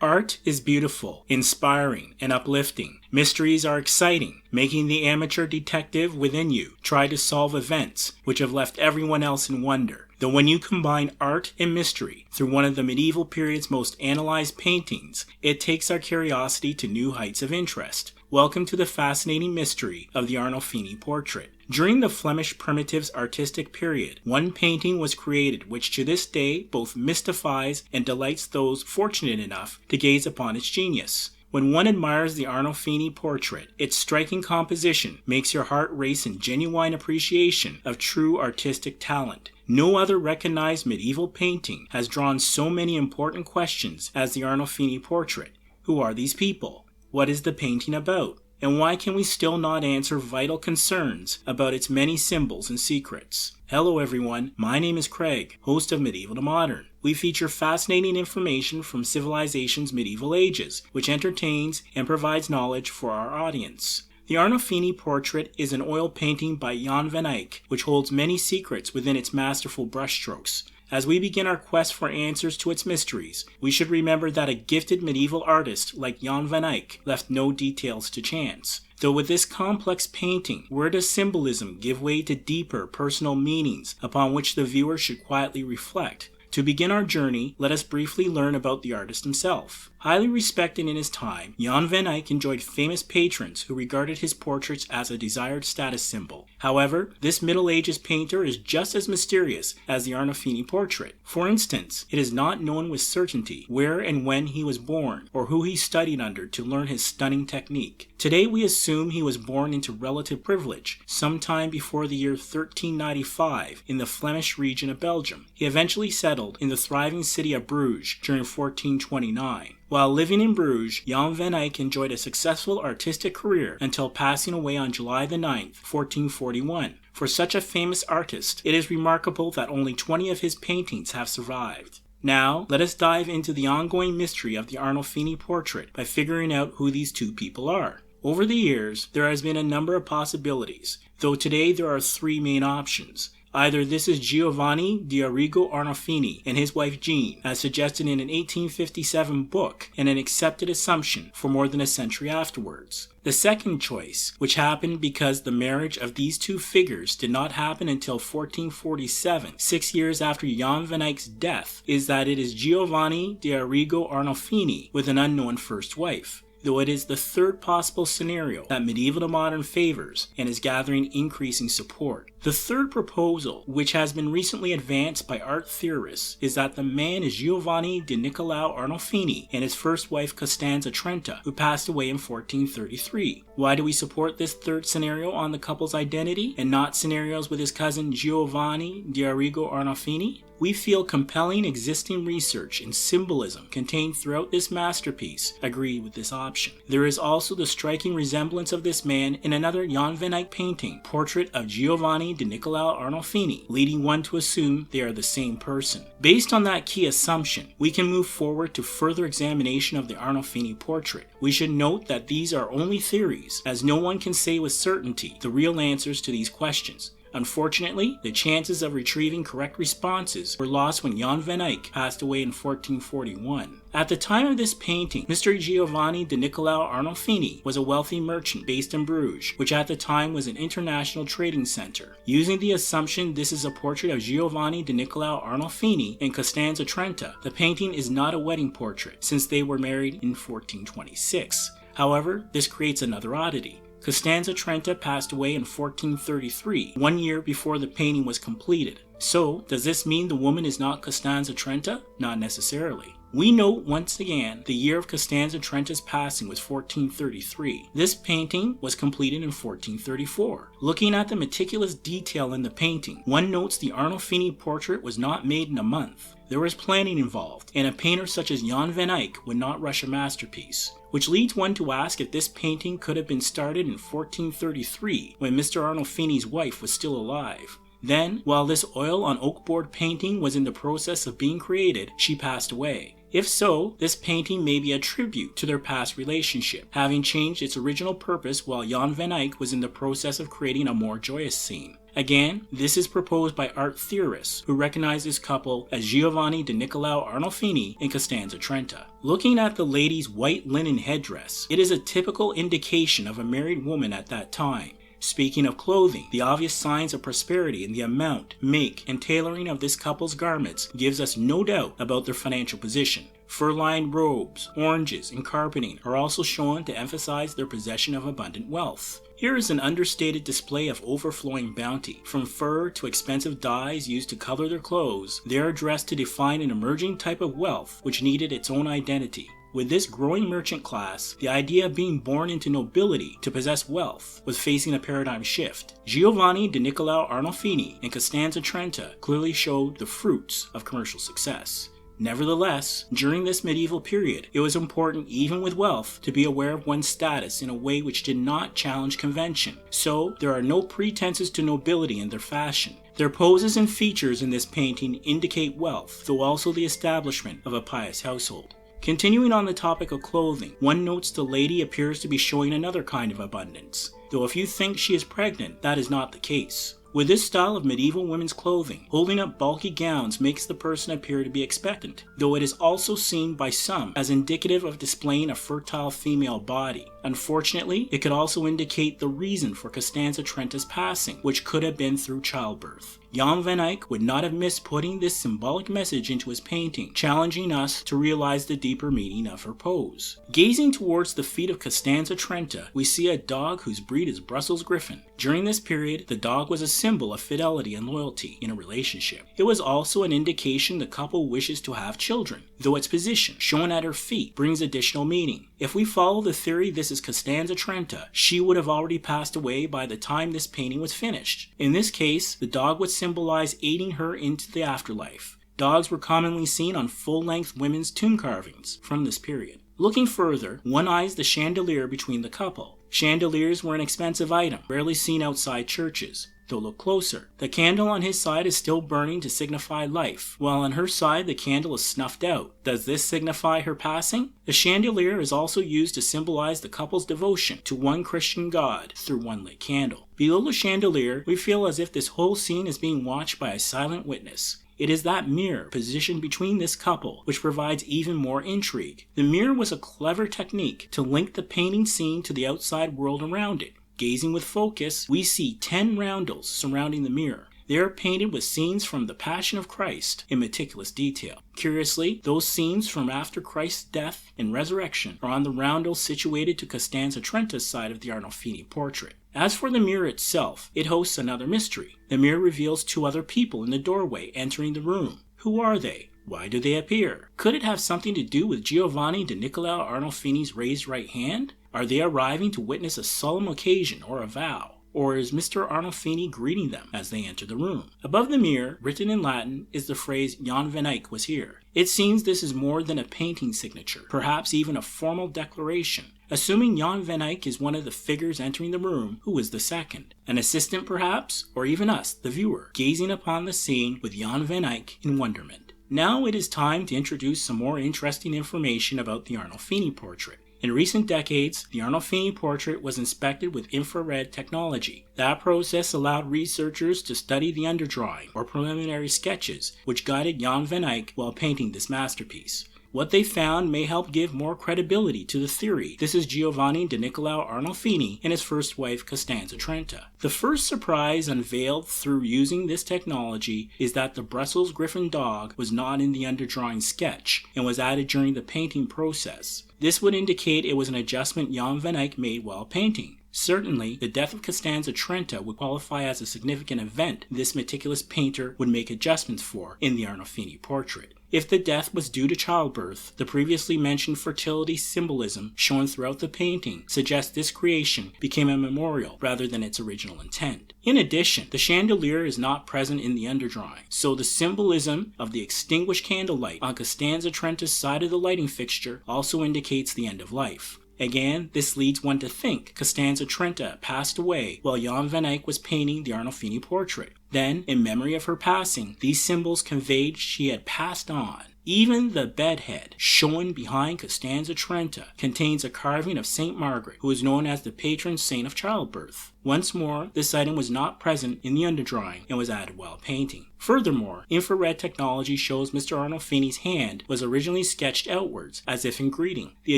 Art is beautiful, inspiring, and uplifting. Mysteries are exciting, making the amateur detective within you try to solve events which have left everyone else in wonder. Though when you combine art and mystery through one of the medieval period's most analyzed paintings, it takes our curiosity to new heights of interest. Welcome to the fascinating mystery of the Arnolfini Portrait. During the Flemish Primitive's artistic period, one painting was created which to this day both mystifies and delights those fortunate enough to gaze upon its genius. When one admires the Arnolfini Portrait, its striking composition makes your heart race in genuine appreciation of true artistic talent. No other recognized medieval painting has drawn so many important questions as the Arnolfini Portrait. Who are these people? What is the painting about? And why can we still not answer vital concerns about its many symbols and secrets? Hello everyone, my name is Craig, host of Medieval to Modern. We feature fascinating information from civilization's medieval ages, which entertains and provides knowledge for our audience. The Arnolfini Portrait is an oil painting by Jan Van Eyck, which holds many secrets within its masterful brushstrokes. As we begin our quest for answers to its mysteries, we should remember that a gifted medieval artist like Jan Van Eyck left no details to chance. Though with this complex painting, where does symbolism give way to deeper personal meanings upon which the viewer should quietly reflect? To begin our journey, let us briefly learn about the artist himself. Highly respected in his time, Jan Van Eyck enjoyed famous patrons who regarded his portraits as a desired status symbol. However, this Middle Ages painter is just as mysterious as the Arnolfini Portrait. For instance, it is not known with certainty where and when he was born, or who he studied under to learn his stunning technique. Today we assume he was born into relative privilege, sometime before the year 1395 in the Flemish region of Belgium. He eventually settled in the thriving city of Bruges during 1429. While living in Bruges, Jan Van Eyck enjoyed a successful artistic career until passing away on July the 9th, 1441. For such a famous artist, it is remarkable that only 20 of his paintings have survived. Now, let us dive into the ongoing mystery of the Arnolfini Portrait by figuring out who these two people are. Over the years, there has been a number of possibilities, though today there are three main options. Either this is Giovanni di Arrigo Arnolfini and his wife Jean, as suggested in an 1857 book and an accepted assumption for more than a century afterwards. The second choice, which happened because the marriage of these two figures did not happen until 1447, 6 years after Jan Van Eyck's death, is that it is Giovanni di Arrigo Arnolfini with an unknown first wife. Though it is the third possible scenario that Medieval to Modern favors and is gathering increasing support. The third proposal, which has been recently advanced by art theorists, is that the man is Giovanni di Niccolao Arnolfini and his first wife Costanza Trenta, who passed away in 1433. Why do we support this third scenario on the couple's identity and not scenarios with his cousin Giovanni di Arrigo Arnolfini? We feel compelling existing research and symbolism contained throughout this masterpiece agree with this option. There is also the striking resemblance of this man in another Jan Van Eyck painting, Portrait of Giovanni di Niccolao Arnolfini, leading one to assume they are the same person. Based on that key assumption, we can move forward to further examination of the Arnolfini Portrait. We should note that these are only theories, as no one can say with certainty the real answers to these questions. Unfortunately, the chances of retrieving correct responses were lost when Jan Van Eyck passed away in 1441. At the time of this painting, Mr. Giovanni di Niccolao Arnolfini was a wealthy merchant based in Bruges, which at the time was an international trading center. Using the assumption this is a portrait of Giovanni di Niccolao Arnolfini and Costanza Trenta, the painting is not a wedding portrait, since they were married in 1426. However, this creates another oddity. Costanza Trenta passed away in 1433, 1 year before the painting was completed. So, does this mean the woman is not Costanza Trenta? Not necessarily. We note once again the year of Costanza Trenta's passing was 1433. This painting was completed in 1434. Looking at the meticulous detail in the painting, one notes the Arnolfini Portrait was not made in a month. There was planning involved, and a painter such as Jan Van Eyck would not rush a masterpiece. Which leads one to ask if this painting could have been started in 1433 when Mr. Arnolfini's wife was still alive. Then, while this oil on oak board painting was in the process of being created, she passed away. If so, this painting may be a tribute to their past relationship, having changed its original purpose while Jan Van Eyck was in the process of creating a more joyous scene. Again, this is proposed by art theorists who recognize this couple as Giovanni di Niccolao Arnolfini and Costanza Trenta. Looking at the lady's white linen headdress, it is a typical indication of a married woman at that time. Speaking of clothing, the obvious signs of prosperity in the amount, make, and tailoring of this couple's garments gives us no doubt about their financial position. Fur-lined robes, oranges, and carpeting are also shown to emphasize their possession of abundant wealth. Here is an understated display of overflowing bounty. From fur to expensive dyes used to color their clothes, they are dressed to define an emerging type of wealth which needed its own identity. With this growing merchant class, the idea of being born into nobility to possess wealth was facing a paradigm shift. Giovanni di Niccolao Arnolfini and Costanza Trenta clearly showed the fruits of commercial success. Nevertheless, during this medieval period, it was important, even with wealth, to be aware of one's status in a way which did not challenge convention. So, there are no pretenses to nobility in their fashion. Their poses and features in this painting indicate wealth, though also the establishment of a pious household. Continuing on the topic of clothing, one notes the lady appears to be showing another kind of abundance, though if you think she is pregnant, that is not the case. With this style of medieval women's clothing, holding up bulky gowns makes the person appear to be expectant, though it is also seen by some as indicative of displaying a fertile female body. Unfortunately, it could also indicate the reason for Costanza Trenta's passing, which could have been through childbirth. Jan Van Eyck would not have missed putting this symbolic message into his painting, challenging us to realize the deeper meaning of her pose. Gazing towards the feet of Costanza Trenta, we see a dog whose breed is Brussels Griffon. During this period, the dog was a symbol of fidelity and loyalty in a relationship. It was also an indication the couple wishes to have children, though its position, shown at her feet, brings additional meaning. If we follow the theory this is Costanza Trenta, she would have already passed away by the time this painting was finished. In this case, the dog would symbolize aiding her into the afterlife. Dogs were commonly seen on full-length women's tomb carvings from this period. Looking further, one eyes the chandelier between the couple. Chandeliers were an expensive item, rarely seen outside churches. Though look closer, the candle on his side is still burning to signify life, while on her side the candle is snuffed out. Does this signify her passing? The chandelier is also used to symbolize the couple's devotion to one Christian God through one lit candle. Below the chandelier, we feel as if this whole scene is being watched by a silent witness. It is that mirror positioned between this couple which provides even more intrigue. The mirror was a clever technique to link the painting scene to the outside world around it. Gazing with focus, we see 10 roundels surrounding the mirror. They are painted with scenes from the Passion of Christ in meticulous detail. Curiously, those scenes from after Christ's death and resurrection are on the roundel situated to Costanza Trenta's side of the Arnolfini portrait. As for the mirror itself, it hosts another mystery. The mirror reveals 2 other people in the doorway entering the room. Who are they? Why do they appear? Could it have something to do with Giovanni di Niccolao Arnolfini's raised right hand? Are they arriving to witness a solemn occasion or a vow? Or is Mr. Arnolfini greeting them as they enter the room? Above the mirror, written in Latin, is the phrase Jan Van Eyck was here. It seems this is more than a painting signature, perhaps even a formal declaration. Assuming Jan Van Eyck is one of the figures entering the room, who is the second? An assistant perhaps? Or even us, the viewer, gazing upon the scene with Jan Van Eyck in wonderment. Now it is time to introduce some more interesting information about the Arnolfini portrait. In recent decades, the Arnolfini portrait was inspected with infrared technology. That process allowed researchers to study the underdrawing, or preliminary sketches, which guided Jan Van Eyck while painting this masterpiece. What they found may help give more credibility to the theory this is Giovanni di Niccolao Arnolfini and his first wife Costanza Trenta. The first surprise unveiled through using this technology is that the Brussels Griffon dog was not in the underdrawing sketch and was added during the painting process. This would indicate it was an adjustment Jan Van Eyck made while painting. Certainly, the death of Costanza Trenta would qualify as a significant event this meticulous painter would make adjustments for in the Arnolfini portrait. If the death was due to childbirth, the previously mentioned fertility symbolism shown throughout the painting suggests this creation became a memorial rather than its original intent. In addition, the chandelier is not present in the underdrawing, so the symbolism of the extinguished candlelight on Costanza Trenta's side of the lighting fixture also indicates the end of life. Again, this leads one to think Costanza Trenta passed away while Jan Van Eyck was painting the Arnolfini portrait. Then, in memory of her passing, these symbols conveyed she had passed on. Even the bedhead shown behind Costanza Trenta contains a carving of St. Margaret, who is known as the patron saint of childbirth. Once more, this item was not present in the underdrawing and was added while painting. Furthermore, infrared technology shows Mr. Arnolfini's hand was originally sketched outwards, as if in greeting. The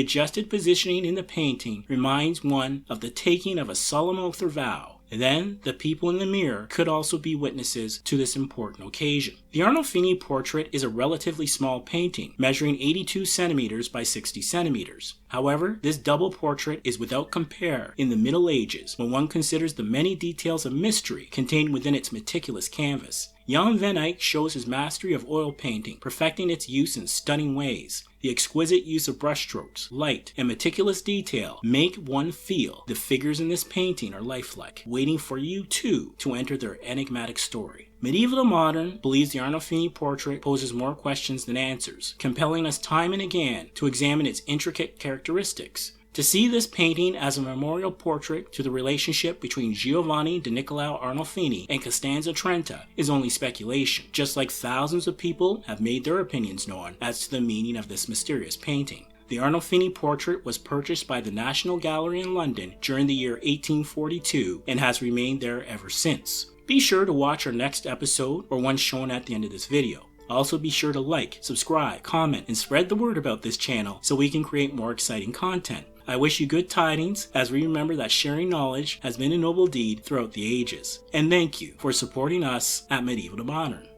adjusted positioning in the painting reminds one of the taking of a solemn oath or vow. Then, the people in the mirror could also be witnesses to this important occasion. The Arnolfini Portrait is a relatively small painting, measuring 82 centimeters by 60 centimeters. However, this double portrait is without compare in the Middle Ages when one considers the many details of mystery contained within its meticulous canvas. Jan Van Eyck shows his mastery of oil painting, perfecting its use in stunning ways. The exquisite use of brushstrokes, light, and meticulous detail make one feel the figures in this painting are lifelike, waiting for you too to enter their enigmatic story. Medieval to Modern believes the Arnolfini Portrait poses more questions than answers, compelling us time and again to examine its intricate characteristics. To see this painting as a memorial portrait to the relationship between Giovanni di Niccolao Arnolfini and Costanza Trenta is only speculation, just like thousands of people have made their opinions known as to the meaning of this mysterious painting. The Arnolfini Portrait was purchased by the National Gallery in London during the year 1842 and has remained there ever since. Be sure to watch our next episode or one shown at the end of this video. Also be sure to like, subscribe, comment, and spread the word about this channel so we can create more exciting content. I wish you good tidings as we remember that sharing knowledge has been a noble deed throughout the ages. And thank you for supporting us at Medieval to Modern.